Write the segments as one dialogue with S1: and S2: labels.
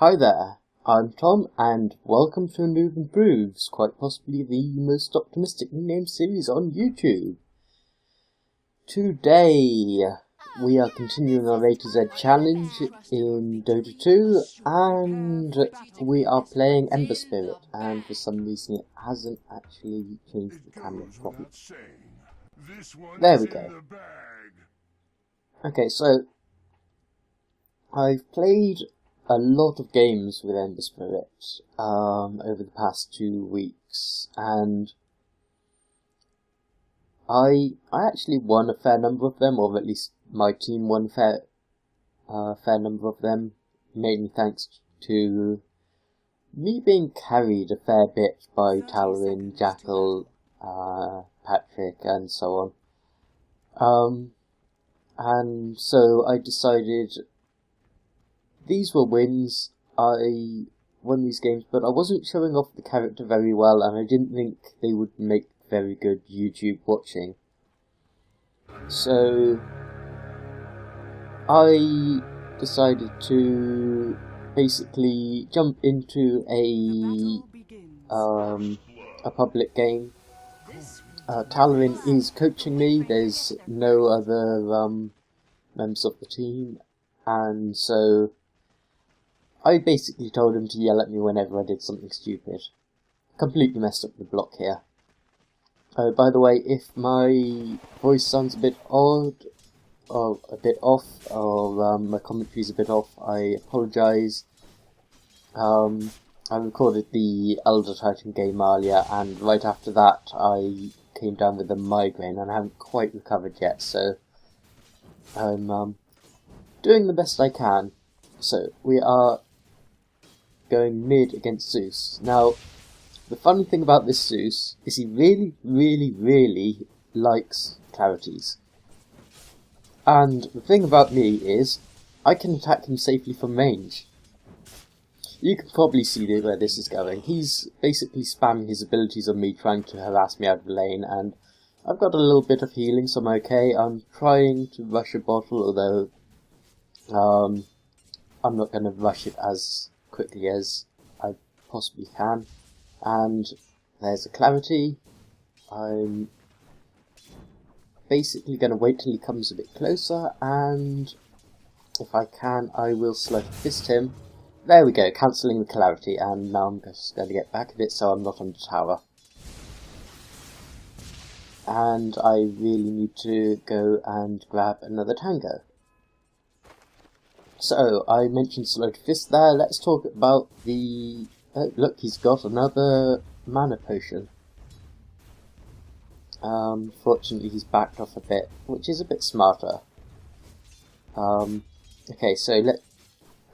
S1: Hi there, I'm Tom, and welcome to Newb Improves, quite possibly the most optimistically named series on YouTube. Today, we are continuing our A to Z challenge in Dota 2, and we are playing Ember Spirit, and for some reason it hasn't actually changed the camera properly. There we go. Okay, so I've played a lot of games with Ember Spirit over the past 2 weeks, and I actually won a fair number of them, or at least my team won a fair number of them, mainly thanks to me being carried a fair bit by Talwyn, Jackal, Patrick, and so on. And so I decided these were wins. I won these games, but I wasn't showing off the character very well, and I didn't think they would make very good YouTube watching. So I decided to basically jump into a public game. Talwyn is coaching me. There's no other members of the team, and so I basically told him to yell at me whenever I did something stupid. Completely messed up the block here. By the way, if my voice sounds a bit odd, or a bit off, or my commentary's a bit off, I apologise. I recorded the Elder Titan game earlier, and right after that I came down with a migraine, and I haven't quite recovered yet, so I'm doing the best I can. So, we are going mid against Zeus. Now, the funny thing about this Zeus is he really likes clarities. And the thing about me is, I can attack him safely from range. You can probably see where this is going. He's basically spamming his abilities on me, trying to harass me out of the lane, and I've got a little bit of healing, so I'm okay. I'm trying to rush a bottle, although I'm not going to rush it as quickly as I possibly can. And there's a clarity. I'm basically going to wait till he comes a bit closer, and if I can, I will Sludge Fist him. There we go, cancelling the clarity, and now I'm just going to get back a bit so I'm not on the tower. And I really need to go and grab another tango. So, I mentioned Sludge Fist there. Let's talk about the... Oh, look, he's got another mana potion. Fortunately, he's backed off a bit, which is a bit smarter. Okay, so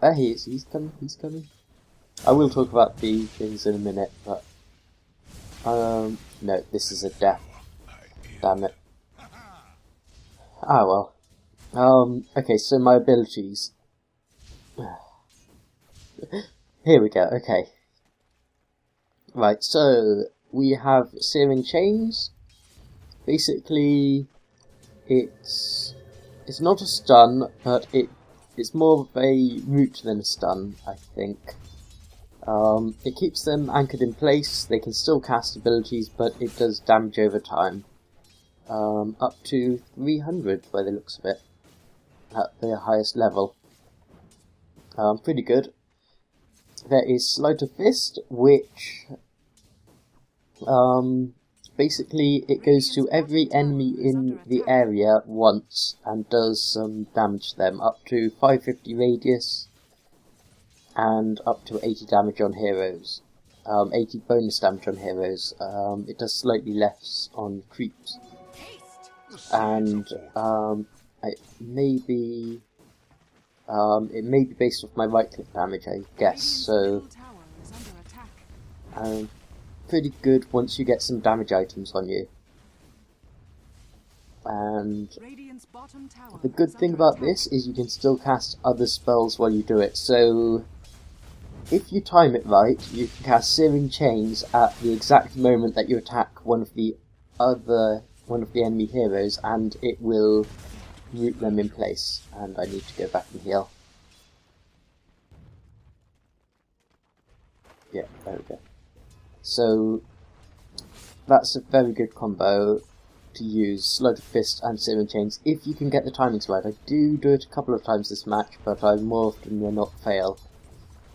S1: there he is. He's coming. I will talk about the things in a minute, but... no, this is a death. Damn it. Ah, well. Okay, so my abilities. Here we go, okay. Right, so we have Searing Chains. Basically, it's not a stun, but it's more of a root than a stun, I think. It keeps them anchored in place. They can still cast abilities, but it does damage over time. Up to 300 by the looks of it, at their highest level. Pretty good. There is Sleight of Fist, which basically it goes to every enemy in the area once and does some damage to them, up to 550 radius and up to 80 damage on heroes. 80 bonus damage on heroes. It does slightly less on creeps. And it may be based off my right click damage, I guess, so pretty good once you get some damage items on you. And the good thing about this is you can still cast other spells while you do it, so if you time it right, you can cast Searing Chains at the exact moment that you attack one of the enemy heroes, and it will root them in place. And I need to go back and heal. Yeah, there we go. So that's a very good combo to use, Sleight of Fist and Searing Chains, if you can get the timings right. I do it a couple of times this match, but I more often than not fail.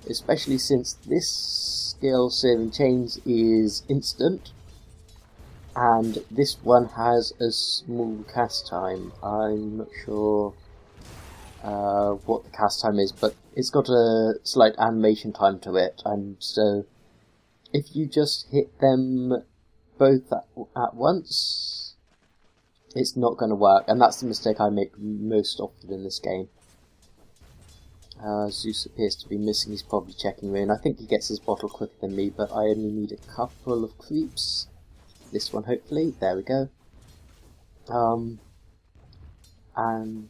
S1: Especially since this skill, Searing Chains, is instant, and this one has a small cast time. I'm not sure what the cast time is, but it's got a slight animation time to it, and so if you just hit them both at once, it's not going to work, and that's the mistake I make most often in this game. Zeus appears to be missing, he's probably checking rune. I think he gets his bottle quicker than me, but I only need a couple of creeps. This one hopefully, there we go. And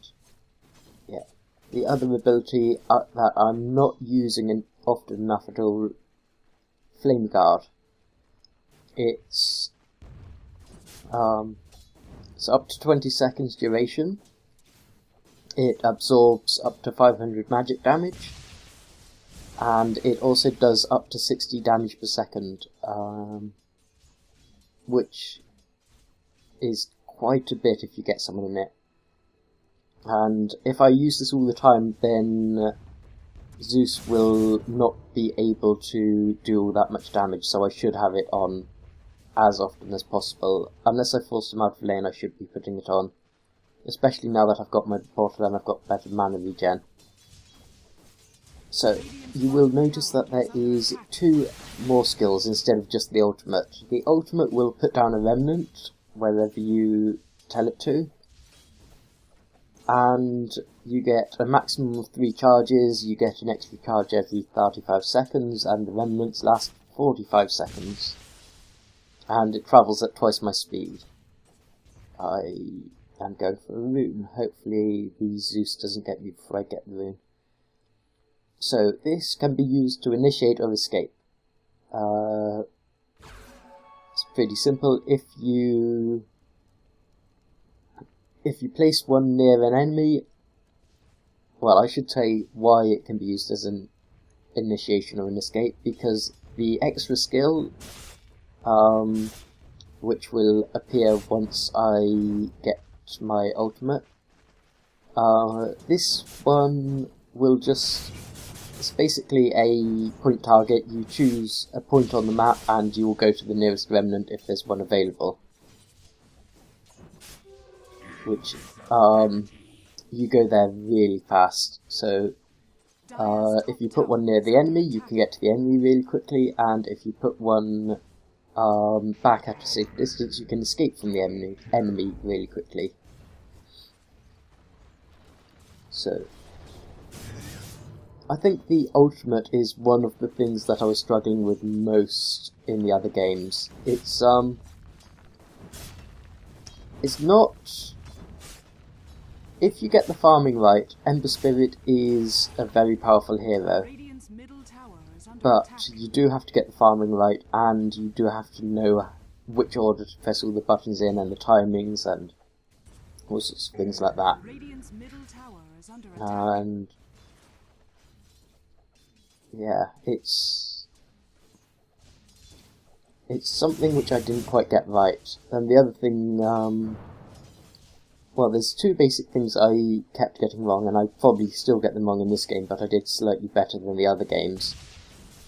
S1: yeah, the other ability that I'm not using often enough at all, Flame Guard. It's up to 20 seconds duration. It absorbs up to 500 magic damage, and it also does up to 60 damage per second, which is quite a bit if you get someone in it. And if I use this all the time, then Zeus will not be able to do all that much damage, so I should have it on as often as possible. Unless I force him out of lane, I should be putting it on. Especially now that I've got my bottle and I've got better mana regen. So, you will notice that there is 2 more skills instead of just the ultimate. The ultimate will put down a remnant wherever you tell it to, and you get a maximum of 3 charges. You get an extra charge every 35 seconds, and the remnants last 45 seconds. And it travels at twice my speed. I am going for a rune. Hopefully the Zeus doesn't get me before I get the rune. So this can be used to initiate or escape. It's pretty simple. If you place one near an enemy, well, I should say why it can be used as an initiation or an escape, because the extra skill, which will appear once I get my ultimate, this one will just, it's basically a point target. You choose a point on the map and you will go to the nearest remnant if there's one available. Which, you go there really fast. So, if you put one near the enemy, you can get to the enemy really quickly, and if you put one back at a safe distance, you can escape from the enemy really quickly. So, I think the ultimate is one of the things that I was struggling with most in the other games. It's not... If you get the farming right, Ember Spirit is a very powerful hero, but you do have to get the farming right, and you do have to know which order to press all the buttons in, and the timings, and all sorts of things like that. And yeah, it's something which I didn't quite get right. And the other thing, well, there's 2 basic things I kept getting wrong, and I probably still get them wrong in this game, but I did slightly better than the other games.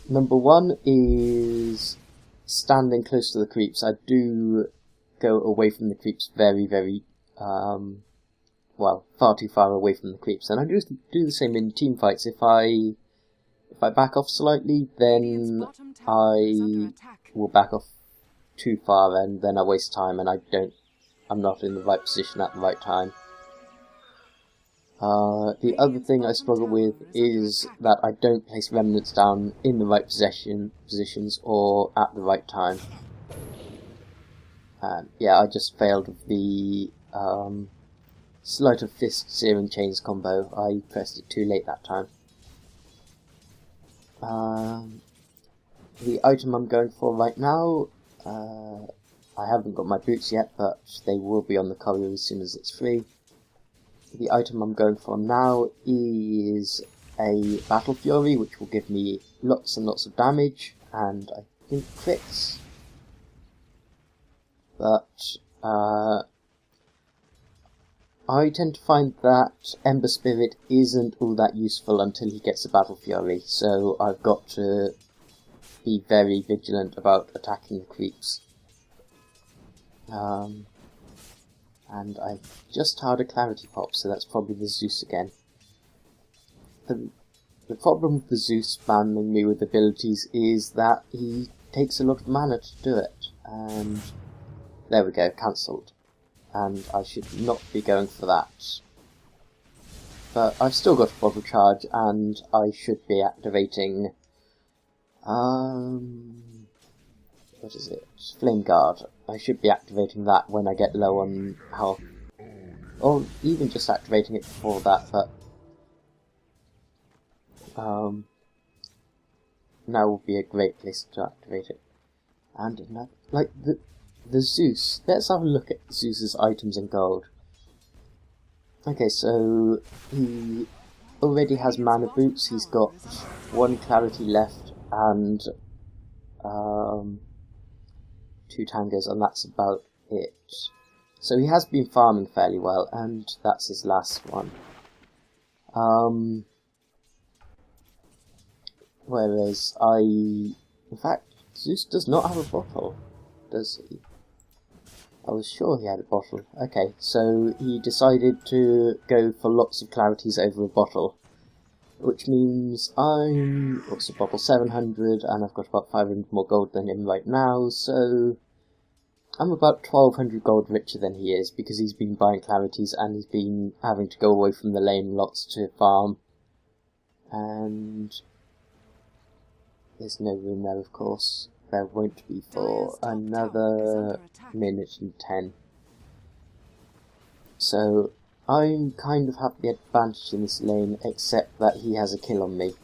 S1: Number 1 is standing close to the creeps. I do go away from the creeps very, very, well, far too far away from the creeps, and I do the same in team fights. If I back off slightly, then I will back off too far, and then I waste time, and I'm not in the right position at the right time. The other thing I struggle with is that I don't place remnants down in the right positions or at the right time. And yeah, I just failed with the Sleight of Fist Searing Chains combo. I pressed it too late that time. The item I'm going for right now, I haven't got my boots yet, but they will be on the courier as soon as it's free. The item I'm going for now is a Battle Fury, which will give me lots and lots of damage. and I think crits. But I tend to find that Ember Spirit isn't all that useful until he gets a Battle Fury, so I've got to be very vigilant about attacking the creeps. And I just had a Clarity Pop, so that's probably the Zeus again. The problem with the Zeus spamming me with abilities is that he takes a lot of mana to do it, and there we go, cancelled. And I should not be going for that. But I've still got a bottle charge, and I should be activating what is it? Flame Guard. I should be activating that when I get low on health. Or even just activating it before that, but now would be a great place to activate it. And another, like the Zeus. Let's have a look at Zeus's items in gold. Okay, so he already has mana boots. He's got 1 clarity left and 2 tangos, and that's about it. So he has been farming fairly well, and that's his last one. Whereas in fact, Zeus does not have a bottle, does he? I was sure he had a bottle. Okay, so he decided to go for lots of clarities over a bottle, which means what's a bottle? 700, and I've got about 500 more gold than him right now, so I'm about 1200 gold richer than he is, because he's been buying clarities and he's been having to go away from the lane lots to farm. And there's no room there, of course. There won't be for another minute and 10. So I kind of have the advantage in this lane, except that he has a kill on me,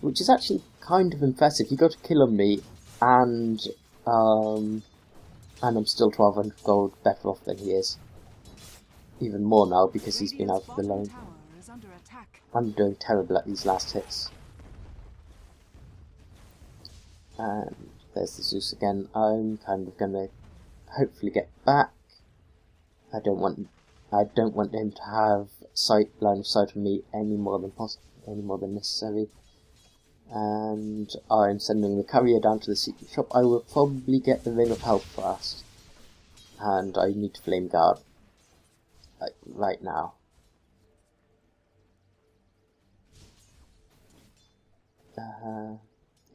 S1: which is actually kind of impressive. He got a kill on me, and I'm still 1200 gold better off than he is. Even more now because he's been out of the lane. I'm doing terrible at these last hits. And there's the Zeus again. I'm kind of gonna hopefully get back. I don't want him to have line of sight on me any more than necessary. And I'm sending the courier down to the secret shop. I will probably get the Ring of Health first, and I need to Flame Guard, like right now.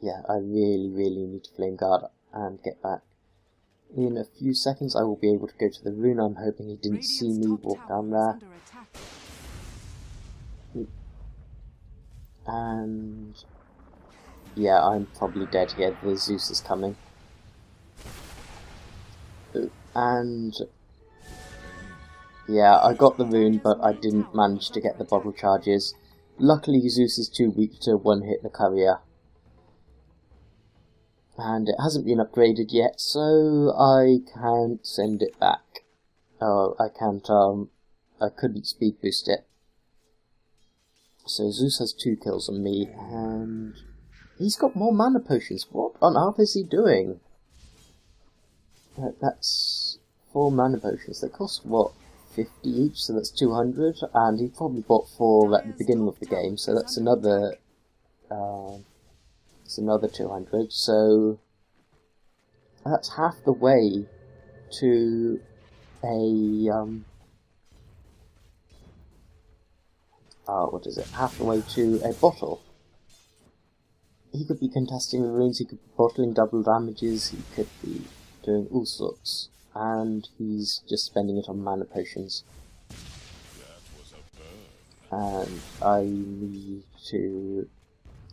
S1: Yeah, I really need to Flame Guard and get back. In a few seconds I will be able to go to the rune. I'm hoping he didn't see me walk down there. And yeah, I'm probably dead here. The Zeus is coming. And yeah, I got the rune, but I didn't manage to get the bottle charges. Luckily Zeus is too weak to one-hit the courier. And it hasn't been upgraded yet, so I can't send it back. Oh, I can't, I couldn't speed boost it. So Zeus has 2 kills on me, and he's got more mana potions. What on earth is he doing? That's 4 mana potions. They cost, what, 50 each, so that's 200, and he probably bought 4 at the beginning of the game, so that's another 200, so that's half the way to a half the way to a bottle. He could be contesting the runes, he could be bottling double damages, he could be doing all sorts, and he's just spending it on mana potions. And I need to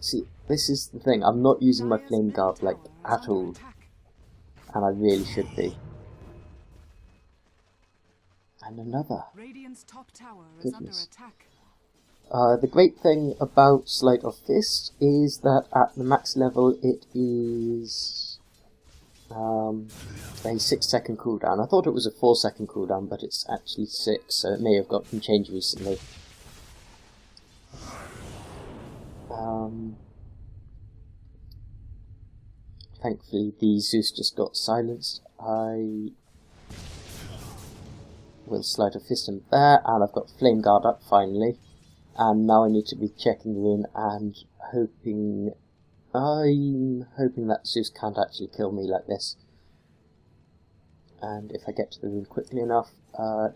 S1: see, this is the thing, I'm not using my Flame Guard, like, at all. And I really should be. And another. Goodness. The great thing about Sleight of Fist is that at the max level it is a 6-second cooldown. I thought it was a 4-second cooldown, but it's actually 6, so it may have gotten changed recently. Thankfully the Zeus just got silenced. I will slide a fist in there, and I've got Flame Guard up finally. And now I need to be checking the rune and hoping... I'm hoping that Zeus can't actually kill me like this. And if I get to the rune quickly enough,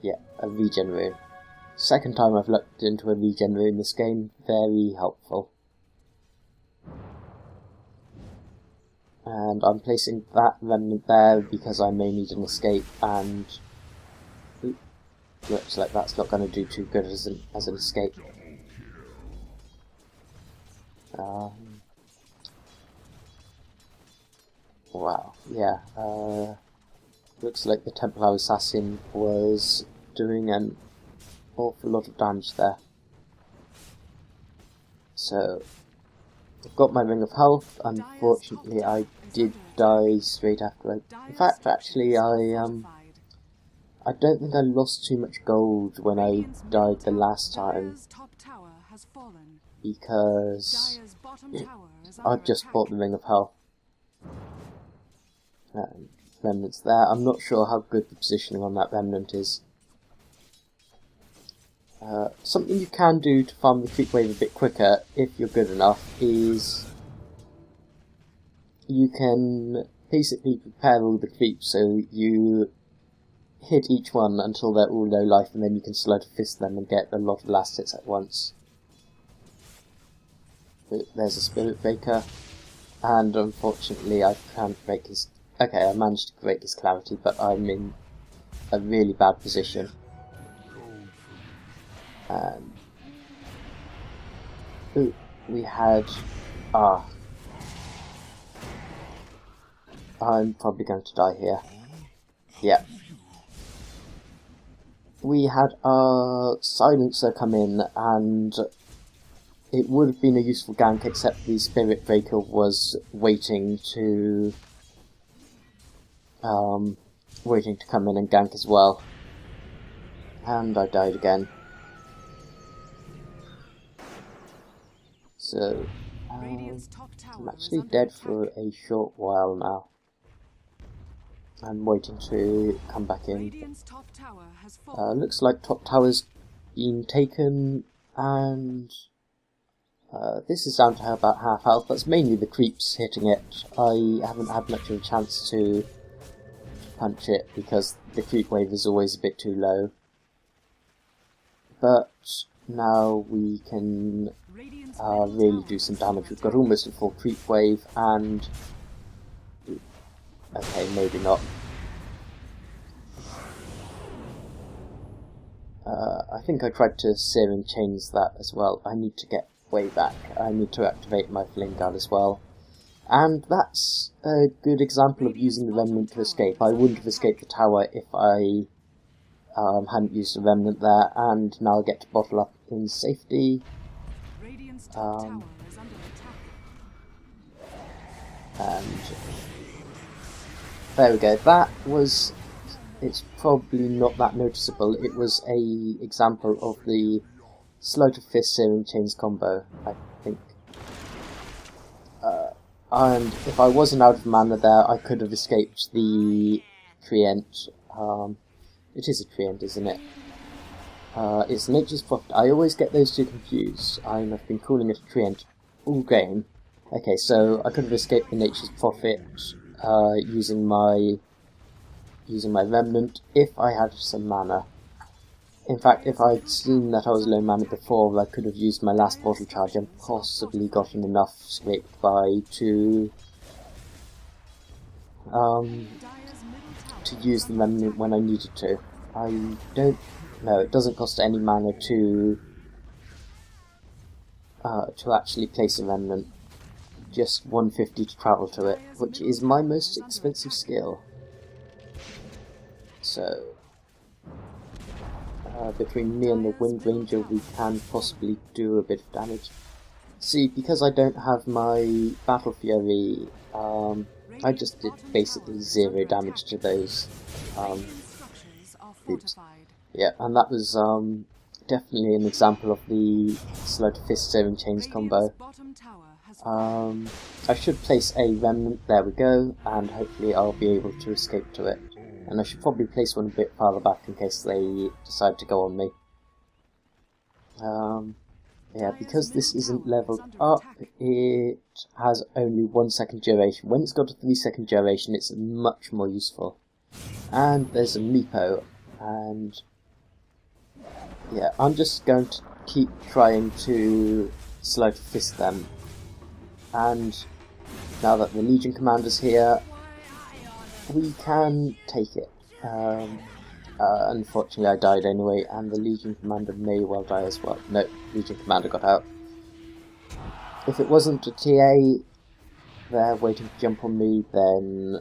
S1: yeah, a regen rune. Second time I've looked into a regen rune this game, very helpful. And I'm placing that remnant there because I may need an escape, and looks like that's not going to do too good as an escape. Wow, yeah, looks like the Templar Assassin was doing an awful lot of damage there. So, I've got my Ring of Health. Unfortunately, I did die straight after in fact, actually, I don't think I lost too much gold when I died the last time, because I just bought the Ring of Health. Remnants there. I'm not sure how good the positioning on that remnant is. Something you can do to farm the creep wave a bit quicker, if you're good enough, is you can basically prepare all the creeps so you hit each one until they're all low life, and then you can slide a fist them and get a lot of last hits at once. There's a Spirit Breaker, and unfortunately I can't break his... Okay, I managed to break his clarity, but I'm in a really bad position. Ooh, we had... I'm probably going to die here. Yeah. We had a Silencer come in, and it would have been a useful gank, except the Spirit Breaker was waiting to come in and gank as well. And I died again. So, I'm actually dead for a short while now. I'm waiting to come back in. Looks like top tower's been taken, and this is down to about half health. That's mainly the creeps hitting it. I haven't had much of a chance to punch it because the creep wave is always a bit too low. But now we can really do some damage. We've got almost a full creep wave, and okay, maybe not. I think I tried to Searing Chains that as well. I need to get way back. I need to activate my Flame Guard as well. And that's a good example of using the Remnant to escape. I wouldn't have escaped the tower if I hadn't used the Remnant there, and now I get to bottle up in safety. And there we go. That was... It's probably not that noticeable. It was a example of the Sleight of Fist Searing Chains combo, I think. And if I wasn't out of mana there, I could have escaped the Treant. It is a Treant, isn't it? It's Nature's Prophet. I always get those two confused. I've been calling it a Treant all game. Okay, so I could have escaped the Nature's Prophet using my Remnant if I had some mana. In fact, if I'd seen that I was low mana before, I could have used my last bottle charge and possibly gotten enough scraped by to use the Remnant when I needed to. I don't know, it doesn't cost any mana to actually place a Remnant. Just 150 to travel to it, which is my most expensive skill. So, between me and the Wind Ranger, we can possibly do a bit of damage. See, because I don't have my Battle Fury, I just did basically 0 damage to those. Oops. Yeah, and that was definitely an example of the Sleight of Fist Searing Chains combo. I should place a remnant, there we go, and hopefully I'll be able to escape to it. And I should probably place one a bit farther back in case they decide to go on me. Yeah, because this isn't leveled up, it has only 1 second duration. When it's got a 3 second duration, it's much more useful. And there's a Meepo, and yeah, I'm just going to keep trying to slow to fist them. And now that the Legion Commander's here, we can take it. Unfortunately I died anyway, and the Legion Commander may well die as well. No, Legion Commander got out. If it wasn't a TA there waiting to jump on me, then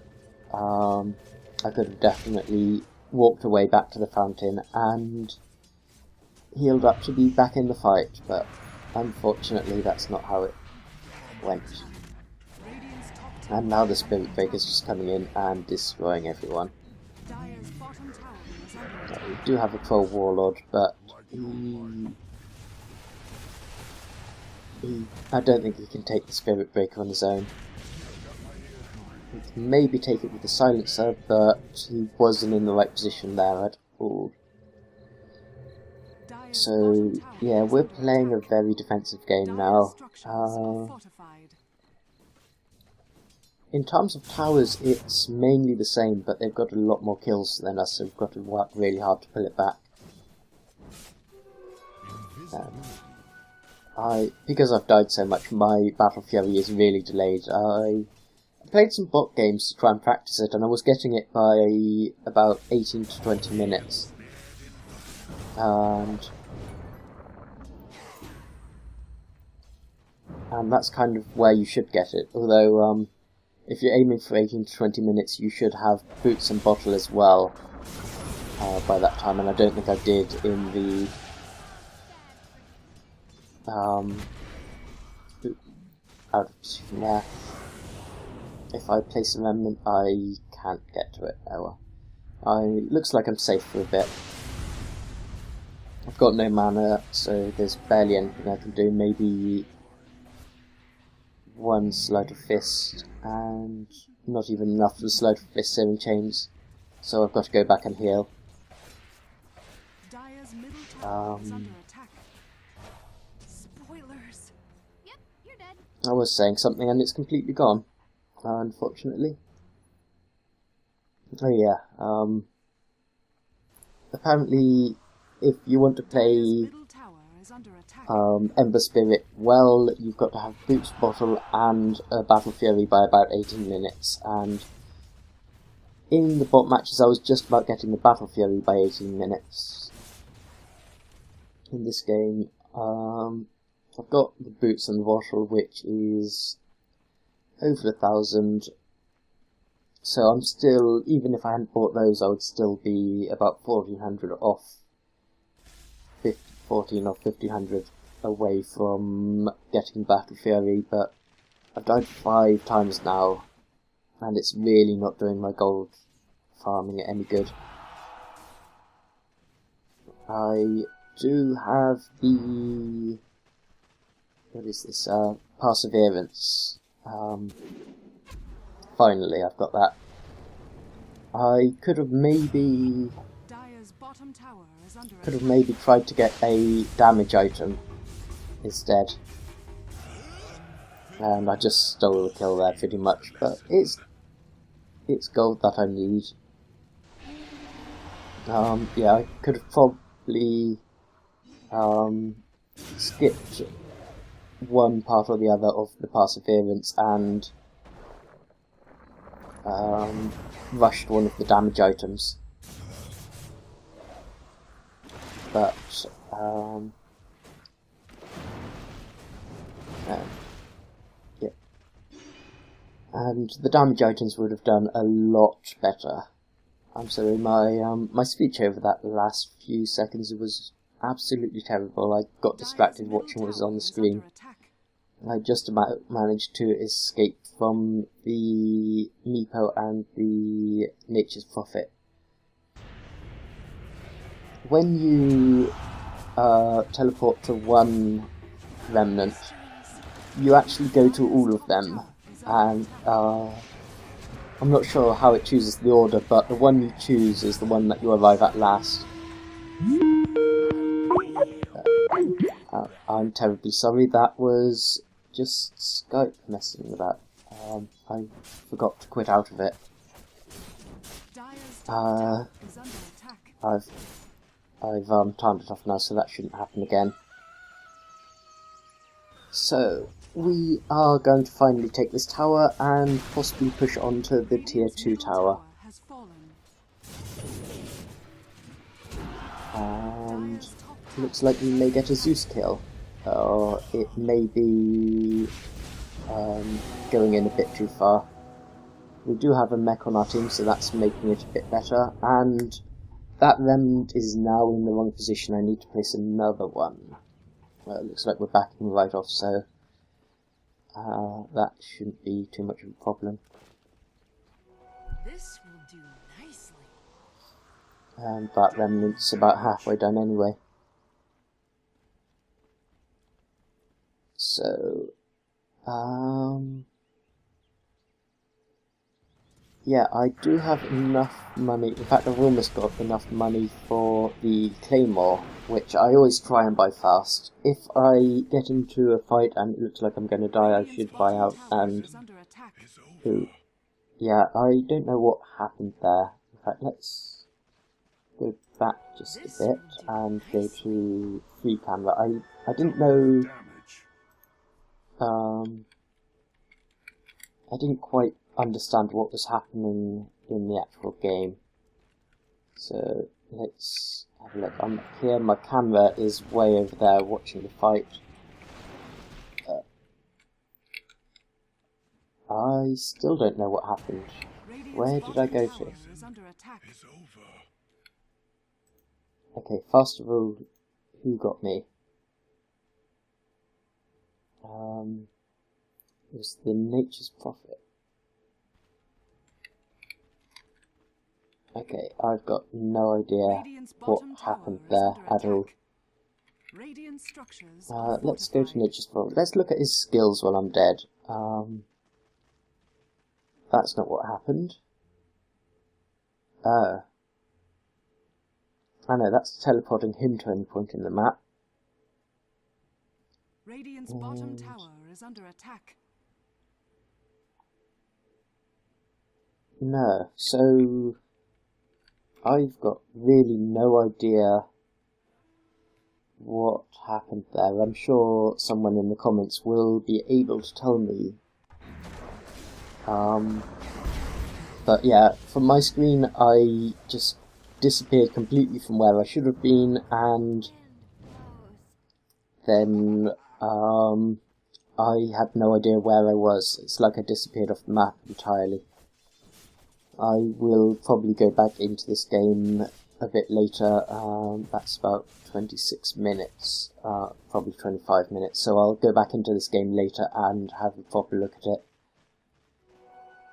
S1: I could have definitely walked away back to the fountain and healed up to be back in the fight, but unfortunately that's not how it went. And now the Spirit Breaker's just coming in and destroying everyone. We do have a Troll Warlord, but I don't think he can take the Spirit Breaker on his own. He can maybe take it with the Silencer, but he wasn't in the right position there at all. So yeah, we're playing a very defensive game now. In terms of towers, it's mainly the same, but they've got a lot more kills than us, so we've got to work really hard to pull it back. Because I've died so much, my Battle Fury is really delayed. I played some bot games to try and practice it, and I was getting it by about 18 to 20 minutes. And that's kind of where you should get it, although if you're aiming for 18 to 20 minutes, you should have Boots and Bottle as well by that time, and I don't think I did in the out of position there. If I place a remnant, I can't get to it. Oh well. Looks like I'm safe for a bit. I've got no mana, so there's barely anything I can do. Maybe one Sleight of Fist, and not even enough for the Sleight of Fist Searing Chains, so I've got to go back and heal.
S2: Spoilers. Yep, you're dead.
S1: I was saying something and it's completely gone, unfortunately. Oh yeah, apparently if you want to play Ember Spirit well, you've got to have Boots, Bottle and a Battle Fury by about 18 minutes, and in the bot matches I was just about getting the Battle Fury by 18 minutes. In this game, I've got the Boots and the Bottle, which is over 1,000, so I'm still, even if I hadn't bought those, I would still be about 1,400 off, 14 or 1,500 away from getting Battle Fury, but I've died 5 times now, and it's really not doing my gold farming any good. I do have the, what is this, Perseverance. Finally I've got that. I could have maybe tried to get a damage item instead, and I just stole the kill there pretty much, but it's gold that I need. Yeah, I could have probably skipped one part or the other of the Perseverance and rushed one of the damage items. But yeah, and the damage items would have done a lot better. I'm sorry, my speech over that last few seconds was absolutely terrible. I got distracted watching what was on the screen. I just about managed to escape from the Meepo and the Nature's Prophet. When you teleport to one remnant, you actually go to all of them, and I'm not sure how it chooses the order, but the one you choose is the one that you arrive at last. I'm terribly sorry, that was just Skype messing about. I forgot to quit out of it. I've turned it off now, so that shouldn't happen again. So, we are going to finally take this tower and possibly push on to the tier 2 tower. And looks like we may get a Zeus kill, or it may be going in a bit too far. We do have a mech on our team, so that's making it a bit better, and that remnant is now in the wrong position. I need to place another one. Well, it looks like we're backing right off, so that shouldn't be too much of a problem.
S2: This will do nicely.
S1: And that remnant's about halfway done anyway. So, yeah, I do have enough money. In fact, I've almost got enough money for the Claymore, which I always try and buy fast. If I get into a fight and it looks like I'm going to die, I should buy out and... Ooh. Yeah, I don't know what happened there. In fact, let's go back just a bit and go to free camera. I didn't know... I didn't quite understand what was happening in the actual game. So let's have a look. I'm here, my camera is way over there watching the fight. I still don't know what happened. Where did I go to? Okay, first of all, who got me? It was the Nature's Prophet. Okay, I've got no idea what happened there at all. Let's go to Nature's Prophet. Let's look at his skills while I'm dead. That's not what happened. Oh. I know, that's teleporting him to any point in the map.
S2: Radiant's bottom tower is under attack.
S1: No, so I've got really no idea what happened there. I'm sure someone in the comments will be able to tell me. But yeah, from my screen I just disappeared completely from where I should have been, and then I had no idea where I was. It's like I disappeared off the map entirely. I will probably go back into this game a bit later. That's about 26 minutes, probably 25 minutes, so I'll go back into this game later and have a proper look at it.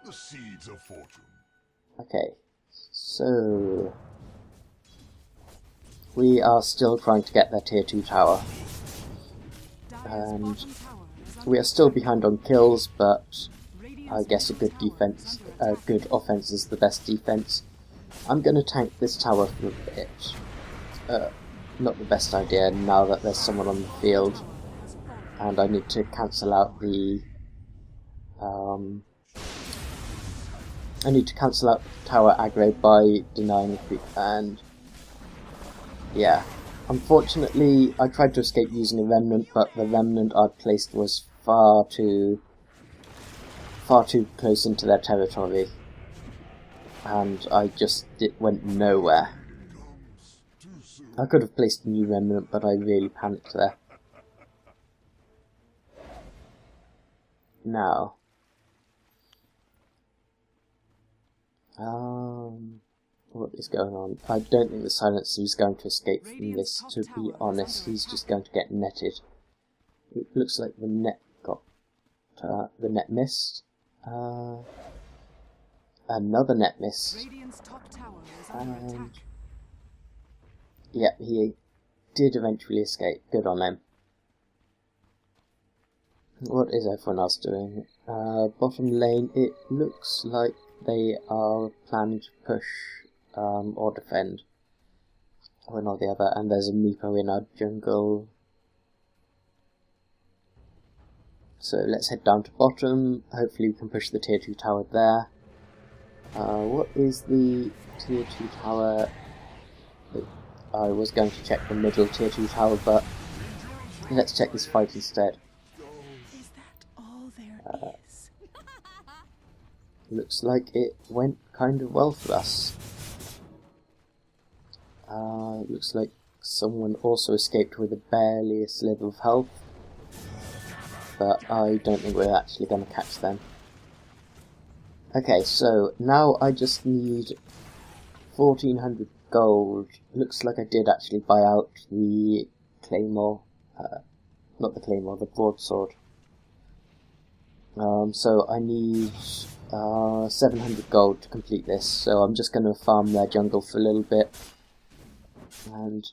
S3: The seeds of fortune.
S1: Okay, so we are still trying to get their tier 2 tower, and we are still behind on kills, but I guess a good offense is the best defense. I'm going to tank this tower for a bit. Not the best idea now that there's someone on the field, and I need to cancel out the tower aggro by denying the creep, and yeah. Unfortunately, I tried to escape using a remnant, but the remnant I'd placed was far too close into their territory, and I just went nowhere. I could have placed a new remnant, but I really panicked there. Now, what is going on? I don't think the Silencer is going to escape from this, to be honest. He's just going to get netted. It looks like the net got... the net missed. Another net missed. And... yeah, he did eventually escape. Good on him. What is everyone else doing? Bottom lane, it looks like they are planning to push or defend. One or the other, and there's a Meepo in our jungle. So let's head down to bottom. Hopefully we can push the tier 2 tower there. What is the tier 2 tower? I was going to check the middle tier 2 tower, but let's check this fight instead.
S2: Is that all there is?
S1: Looks like it went kind of well for us. Looks like someone also escaped with barely a sliver of health, but I don't think we're actually going to catch them. Okay, so now I just need 1400 gold. Looks like I did actually buy out the claymore, not the claymore, the broadsword. So I need 700 gold to complete this, so I'm just going to farm their jungle for a little bit. And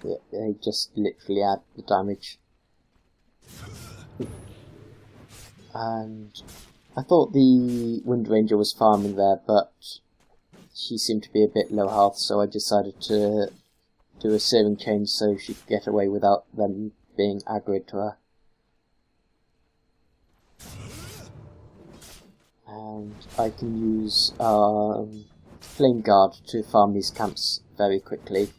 S1: yeah, they just literally add the damage. And I thought the Wind Ranger was farming there, but she seemed to be a bit low health, so I decided to do a searing change so she could get away without them being aggroed to her. And I can use Flame Guard to farm these camps very quickly.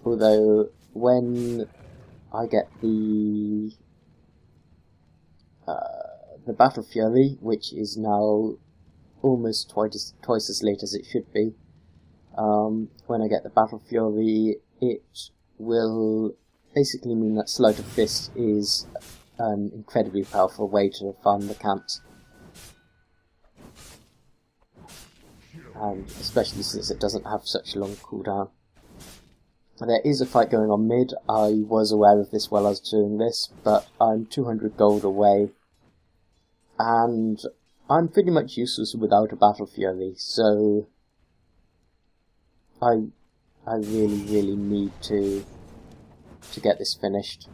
S1: Although when I get the Battle Fury, which is now almost twice as late as it should be, when I get the Battle Fury, it will basically mean that Sleight of Fist is an incredibly powerful way to farm the camps. And especially since it doesn't have such a long cooldown. There is a fight going on mid. I was aware of this while I was doing this, but I'm 200 gold away, and I'm pretty much useless without a Battle Fury, so I really need to get this finished.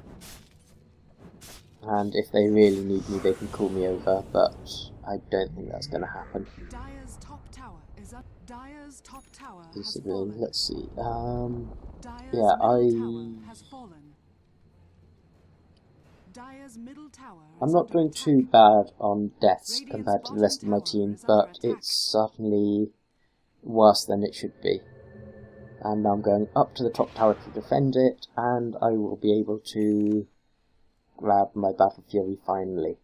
S1: And if they really need me, they can call me over, but I don't think that's going to happen.
S2: Dire's top tower is up. Dire's top tower has
S1: Basically,
S2: fallen.
S1: let's see.
S2: Dire's
S1: Yeah,
S2: middle tower has fallen. Dire's middle tower
S1: I'm
S2: is
S1: not
S2: under
S1: doing
S2: attack.
S1: too bad on deaths
S2: Radiant's
S1: compared to the
S2: bottom
S1: rest of my
S2: tower
S1: team,
S2: is under
S1: but
S2: attack.
S1: it's certainly worse than it should be. And now I'm going up to the top tower to defend it, and I will be able to grab my Battle Fury finally.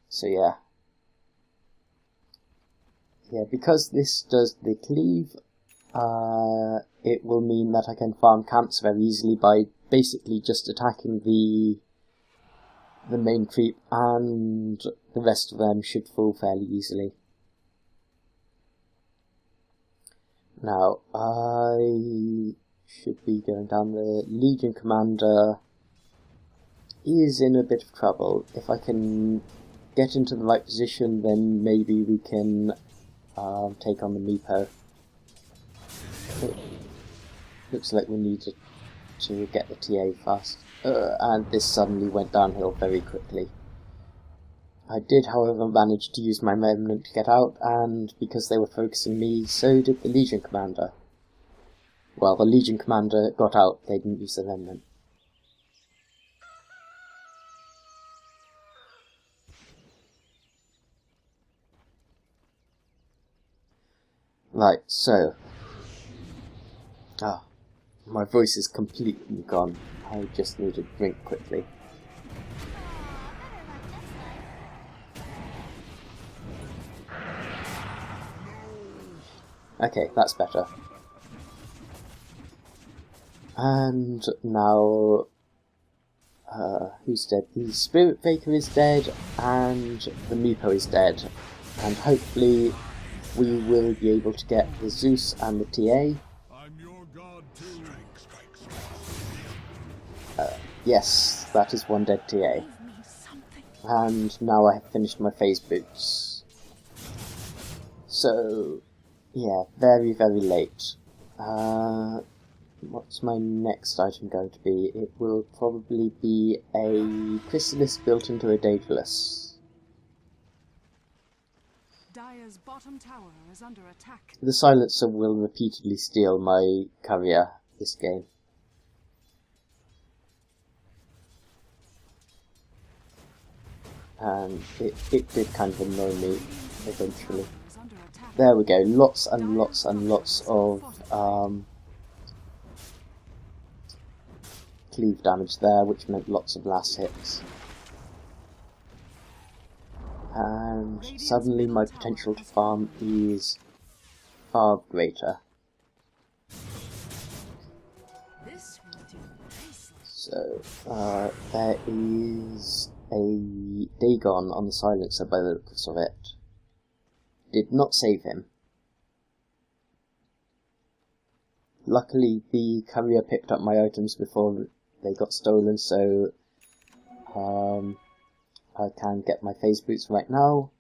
S1: So yeah. Yeah, because this does the cleave, it will mean that I can farm camps very easily by basically just attacking the main creep, and the rest of them should fall fairly easily. Now, I should be going down. The Legion Commander is in a bit of trouble. If I can get into the right position, then maybe we can take on the Meepo. It looks like we need to get the TA fast. And this suddenly went downhill very quickly. I did, however, manage to use my Remnant to get out, and because they were focusing me, so did the Legion Commander. Well, the Legion Commander got out, they didn't use the Remnant. Right, so... my voice is completely gone. I just need a drink quickly. Okay, that's better. And now, who's dead? The Spirit Faker is dead, and the Meepo is dead. And hopefully we will be able to get the Zeus and the TA.
S3: I'm your god too.
S1: Yes, that is one dead TA. And now I have finished my phase boots. So, yeah, very late. what's my next item going to be? It will probably be a Chrysalis built into a Daedalus.
S2: Dire's bottom tower is under attack.
S1: The Silencer will repeatedly steal my courier this game. And it did kind of annoy me eventually.
S2: Is under attack.
S1: There we go, lots and lots and lots of cleave damage there, which meant lots of last hits. And suddenly my potential to farm is far greater.
S2: This will do nicely.
S1: So, there is a Dagon on the Silencer by the looks of it. Did not save him. Luckily the courier picked up my items before they got stolen, so I can get my phase boots right now.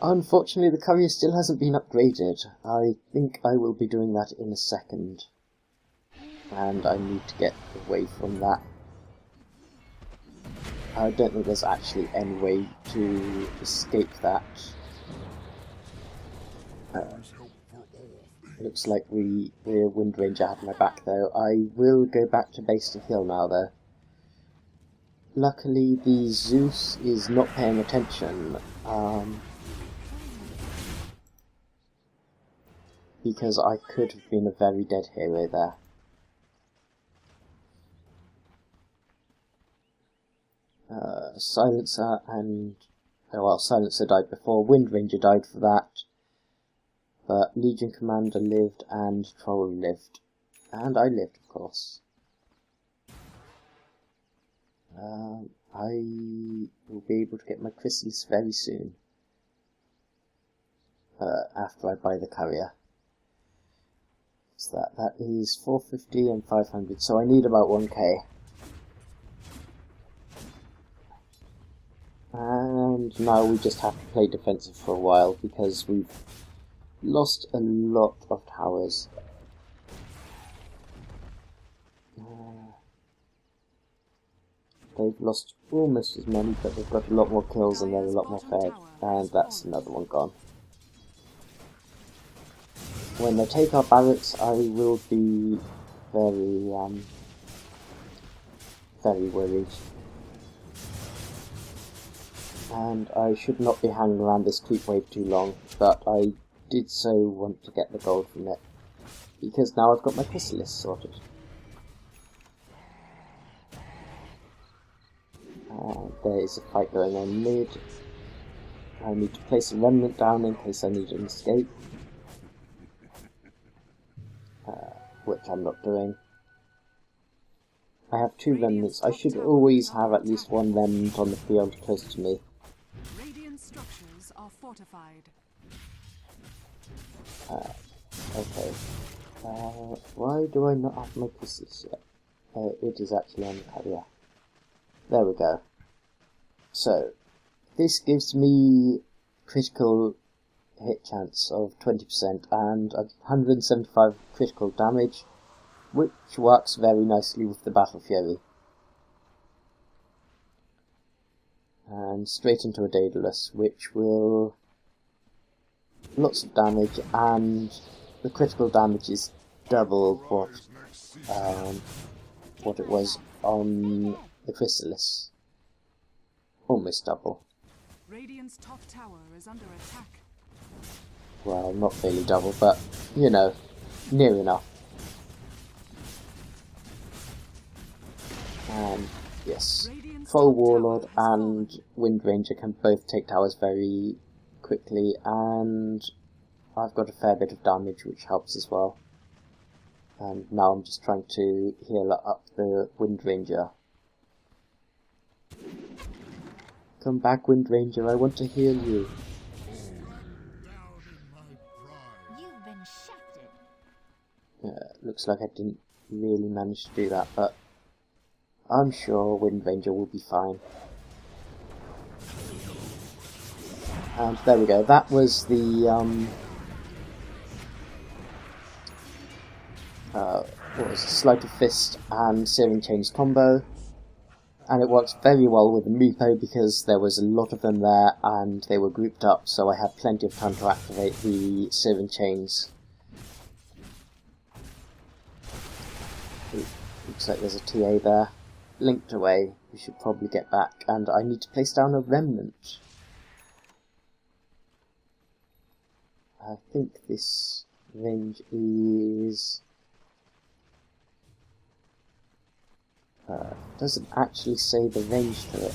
S1: Unfortunately the courier still hasn't been upgraded. I think I will be doing that in a second. And I need to get away from that. I don't think there's actually any way to escape that. Looks like the Wind Ranger had my back though. I will go back to base to heal now though. Luckily the Zeus is not paying attention, because I could have been a very dead hero there. Silencer and... well, Silencer died before, Wind Ranger died for that, but Legion Commander lived and Troll lived. And I lived, of course. I will be able to get my Chrysalis very soon. After I buy the courier. So that is 450 and 500, so I need about 1k. And now we just have to play defensive for a while because we've lost a lot of towers. They've lost almost as many, but they've got a lot more kills and they're a lot more fed. And that's another one gone. When they take our barracks, I will be very worried. And I should not be hanging around this creep wave too long, but I did so want to get the gold from it, because now I've got my Chrysalis sorted. There is a fight going on mid. I need to place a remnant down in case I need an escape, which I'm not doing. I have 2 remnants. I should always have at least 1 remnant on the field close to me.
S2: Radiant structures are fortified.
S1: Okay. Why do I not have my Chrysalis yet? It is actually on the carrier. There we go. So, this gives me critical hit chance of 20% and 175 critical damage, which works very nicely with the Battle Fury. And straight into a Daedalus, which will... lots of damage, and the critical damage is double what it was on the Chrysalis. Almost double.
S2: Radiant's top tower is under attack.
S1: Well, not really double, but, you know, near enough. And, yes, Troll Warlord and Wind Ranger can both take towers very quickly, and I've got a fair bit of damage, which helps as well. And now I'm just trying to heal up the Wind Ranger. Come back, Wind Ranger, I want to heal you.
S4: You've been shafted.
S1: Looks like I didn't really manage to do that, but I'm sure Wind Ranger will be fine. And there we go, that was the what was it, Sleight of Fist and Searing Chains combo, and it works very well with the Meepo because there was a lot of them there and they were grouped up, so I had plenty of time to activate the Searing Chains. Ooh, looks like there's a TA there. Linked away, we should probably get back, and I need to place down a remnant. I think this range is... doesn't actually say the range to it.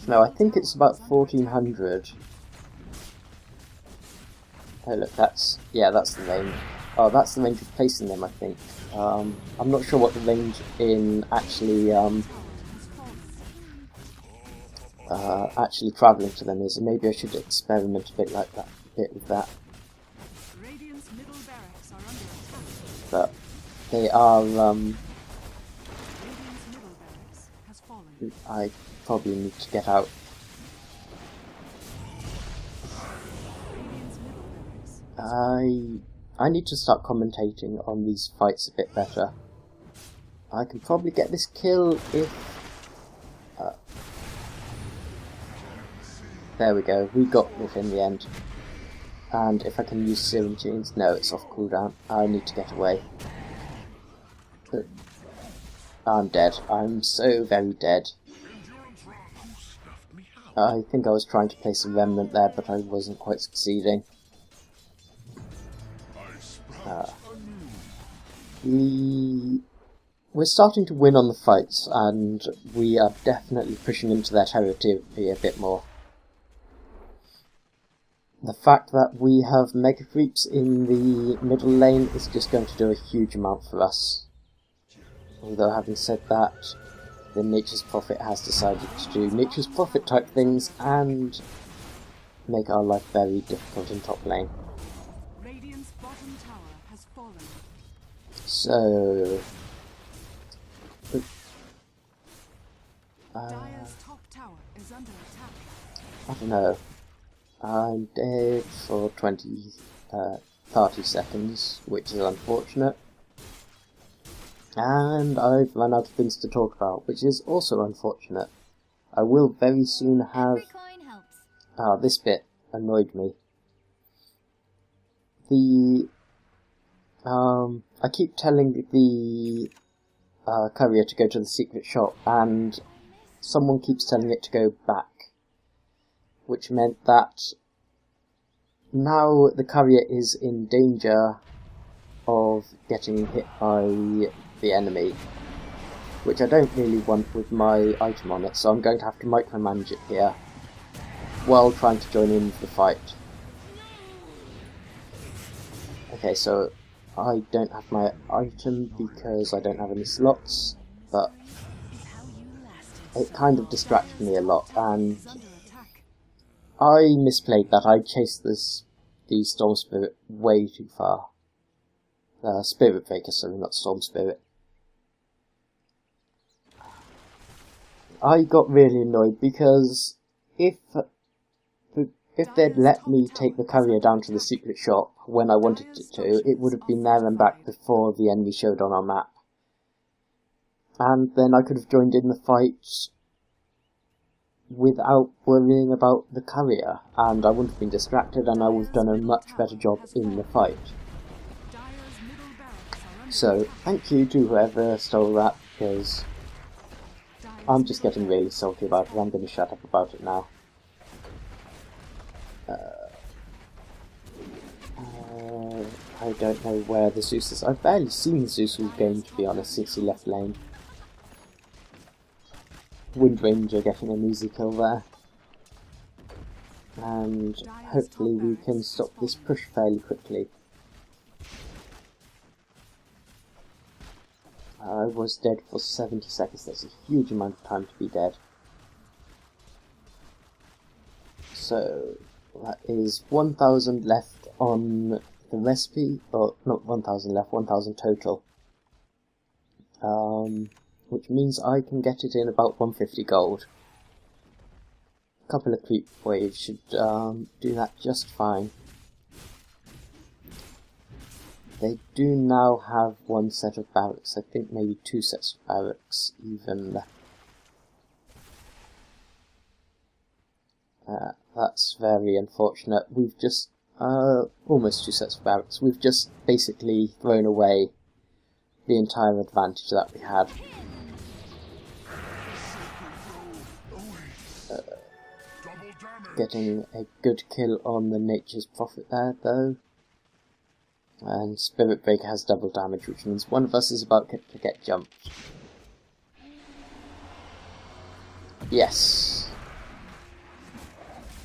S1: No, I think it's about 1400. Oh look, that's the range. Oh, that's the range of placing them, I think. I'm not sure what the range in actually travelling to them is, and maybe I should experiment a bit with that. But they are I probably need to get out. I need to start commentating on these fights a bit better. I can probably get this kill if... there we go, we got it in the end. And if I can use Searing Chains... no, it's off cooldown. I need to get away. I'm dead. I'm so very dead. I think I was trying to place a remnant there, but I wasn't quite succeeding. We're starting to win on the fights, and we are definitely pushing into their territory a bit more. The fact that we have Mega Creeps in the middle lane is just going to do a huge amount for us. Although having said that, the Nature's Prophet has decided to do Nature's Prophet type things and make our life very difficult in top lane.
S2: Radiant's bottom tower has fallen.
S1: So...
S2: Dire's top tower is under attack.
S1: I don't know. I'm dead for 30 seconds, which is unfortunate. And I've run out of things to talk about, which is also unfortunate. I will very soon have... this bit annoyed me. I keep telling the courier to go to the secret shop, and someone keeps telling it to go back. Which meant that now the courier is in danger of getting hit by the enemy, which I don't really want with my item on it, so I'm going to have to micromanage it here while trying to join in the fight. Okay, so I don't have my item because I don't have any slots, but it kind of distracted me a lot, and I misplayed that. I chased the Storm Spirit way too far. Spirit Breaker, sorry, not Storm Spirit. I got really annoyed because if they'd let me take the courier down to the secret shop when I wanted it to, it would have been there and back before the enemy showed on our map. And then I could have joined in the fight without worrying about the courier, and I wouldn't have been distracted, and I would have done a much better job in the fight. So, thank you to whoever stole that, because I'm just getting really salty about it. I'm going to shut up about it now. I don't know where the Zeus is. I've barely seen the Zeus game, to be honest, since he left lane. Wind Ranger getting an easy kill there. And hopefully we can stop this push fairly quickly. I was dead for 70 seconds, that's a huge amount of time to be dead. So, that is 1,000 left on the recipe, or not 1,000 left, 1,000 total. Which means I can get it in about 150 gold. A couple of creep waves should do that just fine. they do now have one set of barracks. I think maybe two sets of barracks even. That's very unfortunate. We've just, almost two sets of barracks. We've just basically thrown away the entire advantage that we had. Getting a good kill on the Nature's Prophet there, though. And Spirit Breaker has double damage, which means one of us is about to get jumped. Yes.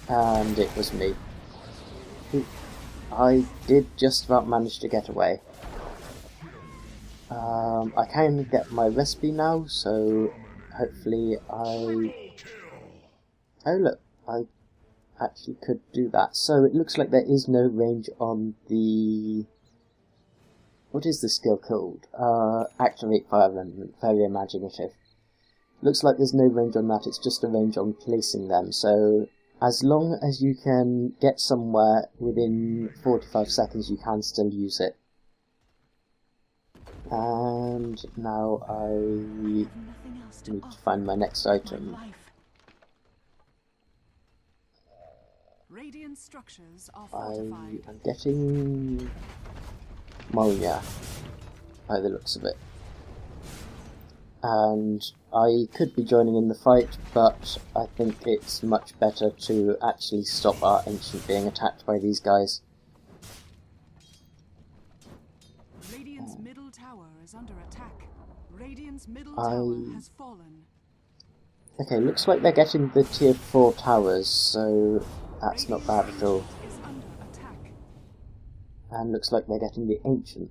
S1: And it was me. I did just about manage to get away. I can get my recipe now, so hopefully oh look, I actually could do that. So it looks like there is no range on the... What is the skill called? Activate Fire Element. Very imaginative. Looks like there's no range on that, it's just a range on placing them. So as long as you can get somewhere within 45 seconds, you can still use it. And now I need to find my next item.
S2: Radiant structures are
S1: I
S2: fortified.
S1: am getting Monia by the looks of it. And I could be joining in the fight, but I think it's much better to actually stop our Ancient being attacked by these guys.
S2: Radiant's middle tower is under attack. Radiant's middle tower has fallen.
S1: Okay, looks like they're getting the tier 4 towers, so that's not bad at all.
S2: Is under attack.
S1: And looks like they're getting the Ancient.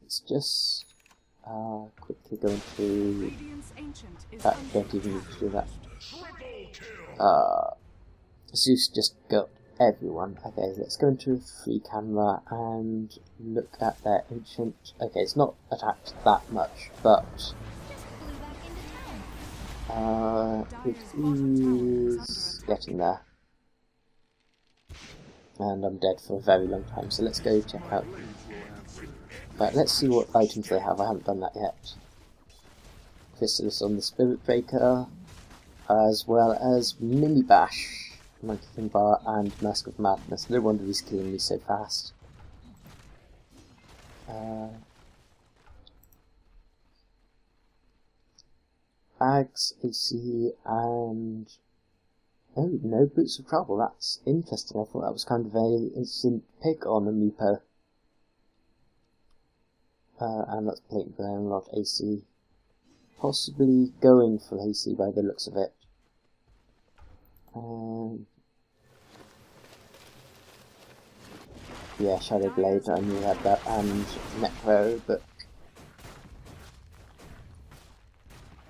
S1: It's just quickly going to...
S2: Radiant's ancient is
S1: don't even need to do that. Zeus just got everyone. Okay, let's go into a free camera and look at their Ancient. Okay, it's not attacked that much, but it is getting there. And I'm dead for a very long time, so let's go check out. Right, let's see what items they have. I haven't done that yet. Chrysalis on the Spirit Breaker, as well as Mini Bash, Monkey King Bar, and Mask of Madness. No wonder he's killing me so fast. Bags, AC, and... Oh, no Boots of Travel. That's interesting. I thought that was kind of a instant pick on a Meepo. And that's Blatant Burn, not AC. Possibly going for AC by the looks of it. Yeah, Shadow Blade, I knew I had that, and Necro, but...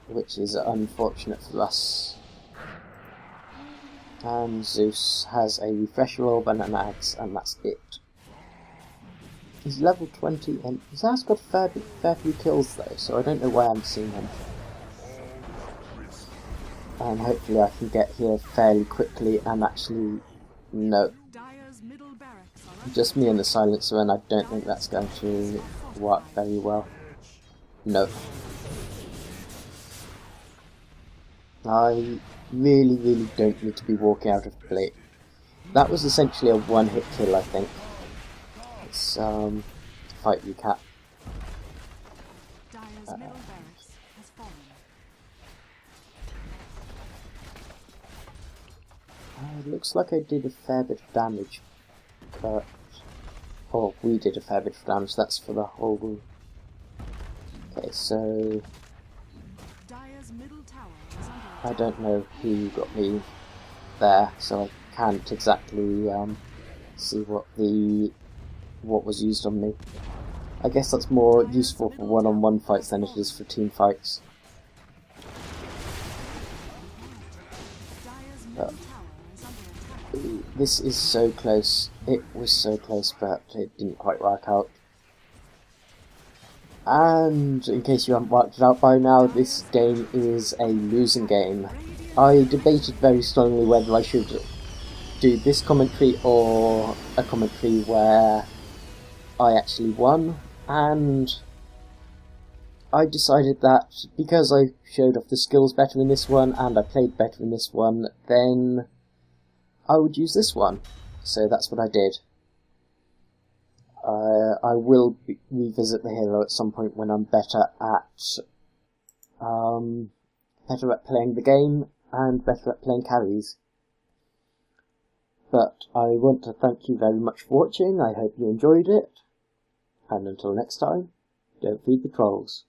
S1: which is unfortunate for us. And Zeus has a Refresher Orb and an Axe, and that's it. He's level 20, and he has got fair few kills though, so I don't know why I haven't seen him. And hopefully I can get here fairly quickly and actually... no. Just me and the Silencer, and I don't think that's going to work very well. No. I really don't need to be walking out of the plate. That was essentially a one-hit kill, I think. It's fight recap. It looks like I did a fair bit of damage, but we did a fair bit of damage. That's for the whole. Okay, so I don't know who got me there, so I can't exactly see what was used on me. I guess that's more useful for one-on-one fights than it is for team fights. But this is so close. It was so close, but it didn't quite work out. And in case you haven't worked it out by now, this game is a losing game. I debated very strongly whether I should do this commentary or a commentary where I actually won, and I decided that because I showed off the skills better in this one and I played better in this one, then I would use this one. So that's what I did. I will revisit the hero at some point when I'm better at playing the game and better at playing carries. But I want to thank you very much for watching. I hope you enjoyed it, and until next time, don't feed the trolls.